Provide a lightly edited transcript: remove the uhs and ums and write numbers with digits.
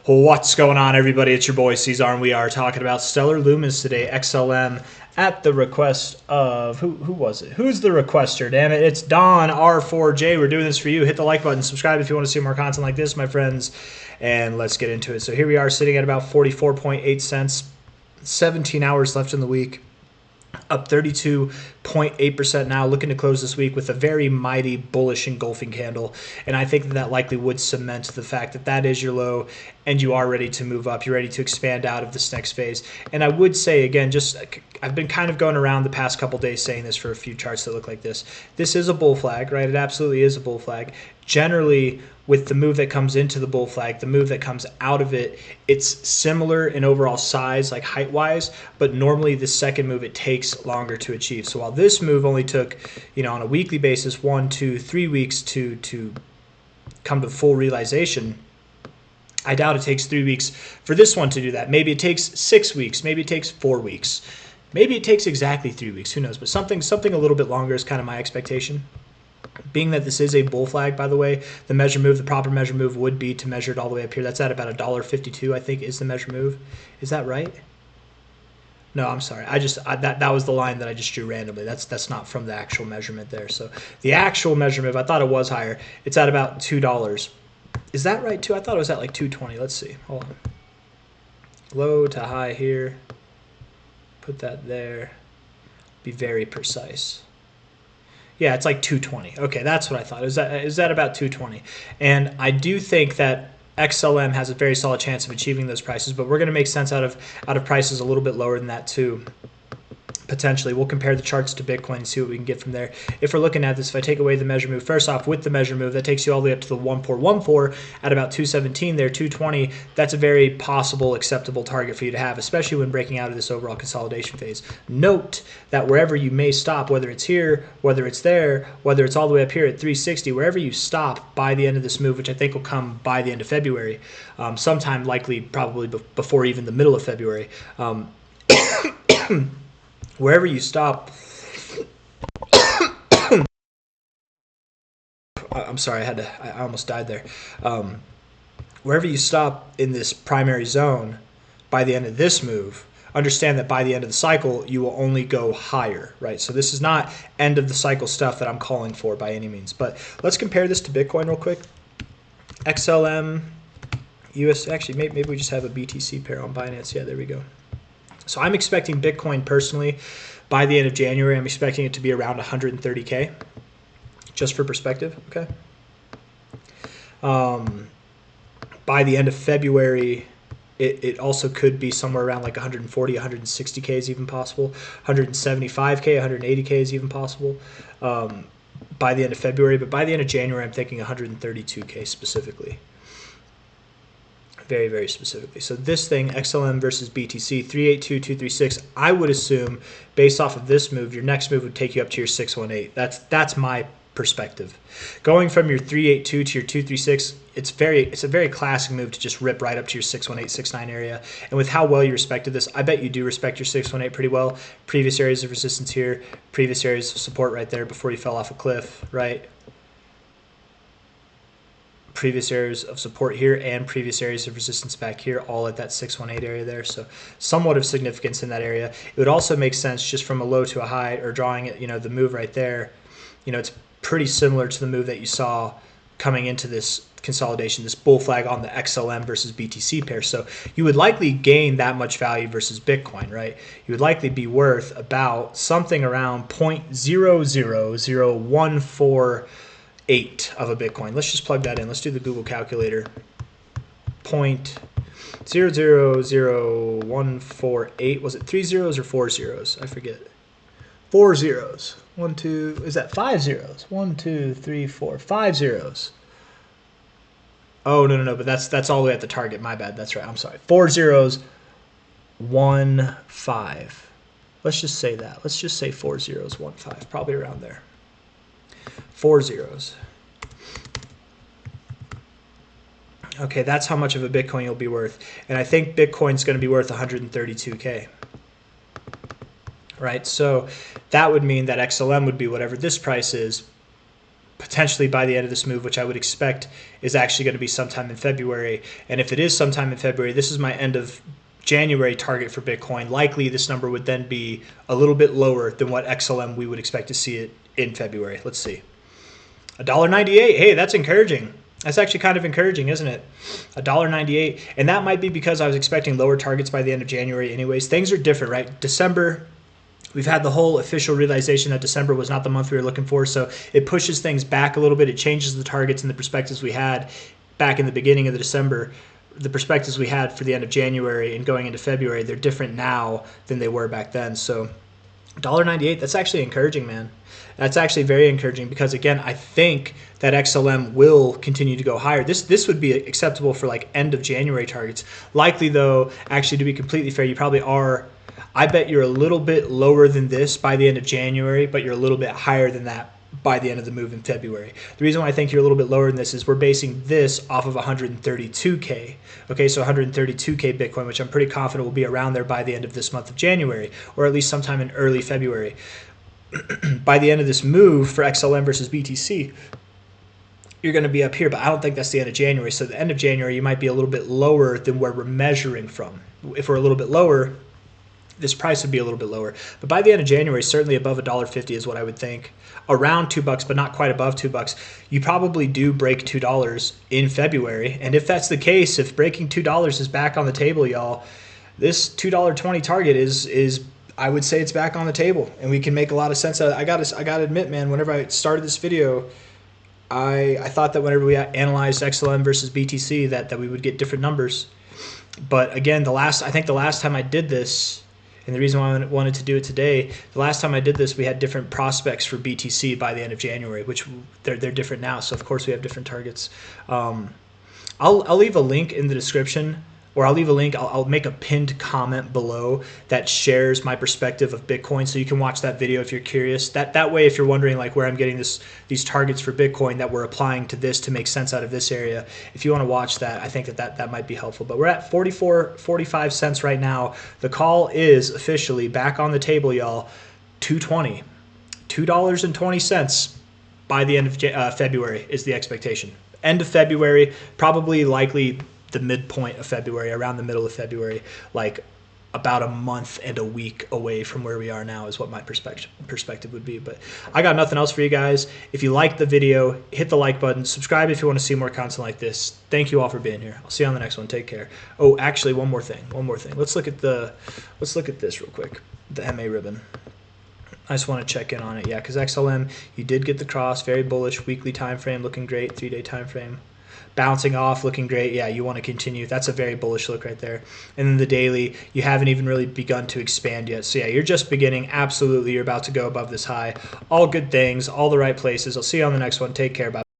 What's going on, everybody? It's your boy C-Zar, and we are talking about Stellar Lumens today, XLM, at the request of, who was it? Who's the requester? Damn it, it's Don R4J. We're doing this for you. Hit the like button, subscribe if you want to see more content like this, my friends, and let's get into it. So here we are sitting at about 44.8 cents, 17 hours left in the week. Up 32.8% now, looking to close this week with a very mighty bullish engulfing candle. And I think that likely would cement the fact that that is your low and you are ready to move up. You're ready to expand out of this next phase. And I would say, again, I've been kind of going around the past couple days saying this for a few charts that look like this. This is a bull flag, right? It absolutely is a bull flag. Generally, with the move that comes into the bull flag, the move that comes out of it, it's similar in overall size, like height-wise, but normally the second move, it takes longer to achieve. So while this move only took, on a weekly basis, 1, 2, 3 weeks to come to full realization, I doubt it takes 3 weeks for this one to do that. Maybe it takes 6 weeks. Maybe it takes 4 weeks. Maybe it takes exactly 3 weeks. Who knows? But something a little bit longer is kind of my expectation. Being that this is a bull flag, by the way, the proper measure move would be to measure it all the way up here. That's at about $1.52, I think, is the measure move. Is that right? No, I'm sorry. That was the line that I just drew randomly. That's not from the actual measurement there. So the actual measure move, I thought it was higher. It's at about $2. Is that right too? I thought it was at like 220. Let's see. Hold on. Low to high here. Put that there. Be very precise. Yeah, it's like 220. Okay, that's what I thought. Is that about 220? And I do think that XLM has a very solid chance of achieving those prices, but we're going to make sense out of prices a little bit lower than that too. Potentially, we'll compare the charts to Bitcoin and see what we can get from there. If we're looking at this, if I take away the measure move, first off, with the measure move, that takes you all the way up to the 1414 at about 217 there, 220. That's a very possible, acceptable target for you to have, especially when breaking out of this overall consolidation phase. Note that wherever you may stop, whether it's here, whether it's there, whether it's all the way up here at 360, wherever you stop by the end of this move, which I think will come by the end of February, sometime likely probably before even the middle of February, wherever you stop, I'm sorry, I almost died there. Wherever you stop in this primary zone by the end of this move, understand that by the end of the cycle, you will only go higher, right? So this is not end of the cycle stuff that I'm calling for by any means. But let's compare this to Bitcoin real quick. XLM, US, actually, maybe we just have a BTC pair on Binance. Yeah, there we go. So I'm expecting Bitcoin personally by the end of January. I'm expecting it to be around 130K, just for perspective, okay? By the end of February, it also could be somewhere around like 140, 160K is even possible. 175K, 180K is even possible by the end of February. But by the end of January, I'm thinking 132K specifically. Very, very specifically. So this thing, XLM versus BTC, 382.236, I would assume, based off of this move, your next move would take you up to your 618. That's my perspective. Going from your 382 to your 236, it's a very classic move to just rip right up to your 618, 69 area. And with how well you respected this, I bet you do respect your 618 pretty well. Previous areas of resistance here, previous areas of support right there before you fell off a cliff, right? Previous areas of support here and previous areas of resistance back here, all at that 618 area there. So somewhat of significance in that area. It would also make sense just from a low to a high, or drawing it, the move right there. It's pretty similar to the move that you saw coming into this consolidation, this bull flag on the XLM versus BTC pair. So you would likely gain that much value versus Bitcoin, right? You would likely be worth about something around 0.000148 of a Bitcoin. Let's just plug that in. Let's do the Google calculator. 0.000148. Was it 3 zeros or 4 zeros? I forget. 4 zeros. 1, 2. Is that 5 zeros? 1, 2, 3, 4. 5 zeros. Oh, no. But that's all the way at the target. My bad. That's right. I'm sorry. 4 zeros. 1, 5. Let's just say that. Let's just say 4 zeros. 1, 5. Probably around there. 4 zeros. Okay, that's how much of a Bitcoin you'll be worth. And I think Bitcoin's going to be worth 132K. Right? So that would mean that XLM would be whatever this price is potentially by the end of this move, which I would expect is actually going to be sometime in February. And if it is sometime in February, this is my end of January target for Bitcoin. Likely this number would then be a little bit lower than what XLM we would expect to see it in February. Let's see. $1.98. Hey, that's encouraging. That's actually kind of encouraging, isn't it? $1.98. And that might be because I was expecting lower targets by the end of January anyways. Things are different, right? December, we've had the whole official realization that December was not the month we were looking for, so it pushes things back a little bit. It changes the targets and the perspectives we had back in the beginning of the December. The perspectives we had for the end of January and going into February, they're different now than they were back then. So $1.98, that's actually encouraging, man. That's actually very encouraging because, again, I think that XLM will continue to go higher. This would be acceptable for like end of January targets. Likely, though, actually, to be completely fair, you probably are. I bet you're a little bit lower than this by the end of January, but you're a little bit higher than that by the end of the move in February. The reason why I think you're a little bit lower than this is we're basing this off of 132K. Okay, so 132K Bitcoin, which I'm pretty confident will be around there by the end of this month of January, or at least sometime in early February. By the end of this move for XLM versus BTC, you're going to be up here, but I don't think that's the end of January. So the end of January, you might be a little bit lower than where we're measuring from. If we're a little bit lower, this price would be a little bit lower. But by the end of January, certainly above $1.50 is what I would think. Around $2, but not quite above $2. You probably do break $2 in February. And if that's the case, if breaking $2 is back on the table, y'all, this $2.20 target is I would say it's back on the table, and we can make a lot of sense out of it. I gotta admit, man, whenever I started this video, I thought that whenever we analyzed XLM versus BTC that we would get different numbers. But again, I think the last time I did this, and the reason why I wanted to do it today, the last time I did this, we had different prospects for BTC by the end of January, which they're different now. So of course we have different targets. I'll leave a link in the description, or I'll leave a link. I'll make a pinned comment below that shares my perspective of Bitcoin, so you can watch that video if you're curious. That way, if you're wondering like where I'm getting these targets for Bitcoin that we're applying to this to make sense out of this area, if you want to watch that, I think that might be helpful. But we're at 44.45 cents right now. The call is officially back on the table, y'all. $2.20, $2.20 by the end of February is the expectation. End of February, probably likely the midpoint of February, around the middle of February, like about a month and a week away from where we are now is what my perspective would be. But I got nothing else for you guys. If you liked the video, hit the like button, subscribe if you want to see more content like this. Thank you all for being here. I'll see you on the next one. Take care. Oh, actually, one more thing. Let's look at this real quick. The MA ribbon. I just want to check in on it. Yeah, because XLM, you did get the cross, very bullish. Weekly time frame looking great. 3-day time frame. Bouncing off, looking great. Yeah, you want to continue. That's a very bullish look right there. And then the daily, you haven't even really begun to expand yet. So yeah, you're just beginning. Absolutely, you're about to go above this high. All good things, all the right places. I'll see you on the next one. Take care. Bye.